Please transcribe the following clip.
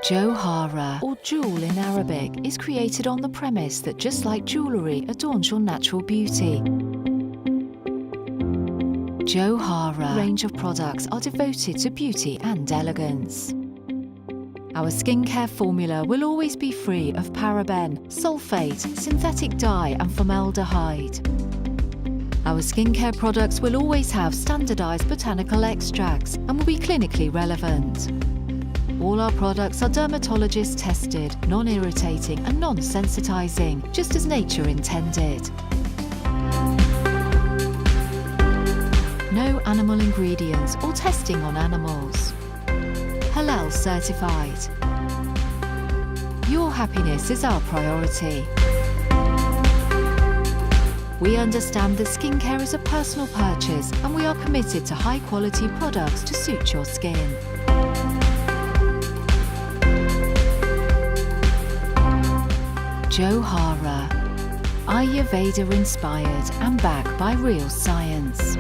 Johara, or jewel in Arabic, is created on the premise that just like jewellery adorns your natural beauty. Johara range of products are devoted to beauty and elegance. Our skincare formula will always be free of paraben, sulfate, synthetic dye and formaldehyde. Our skincare products will always have standardized botanical extracts and will be clinically relevant. All our products are dermatologist tested, non-irritating and non-sensitizing, just as nature intended. No animal ingredients or testing on animals. Halal certified. Your happiness is our priority. We understand that skincare is a personal purchase and we are committed to high-quality products to suit your skin. Johara, Ayurveda inspired and backed by real science.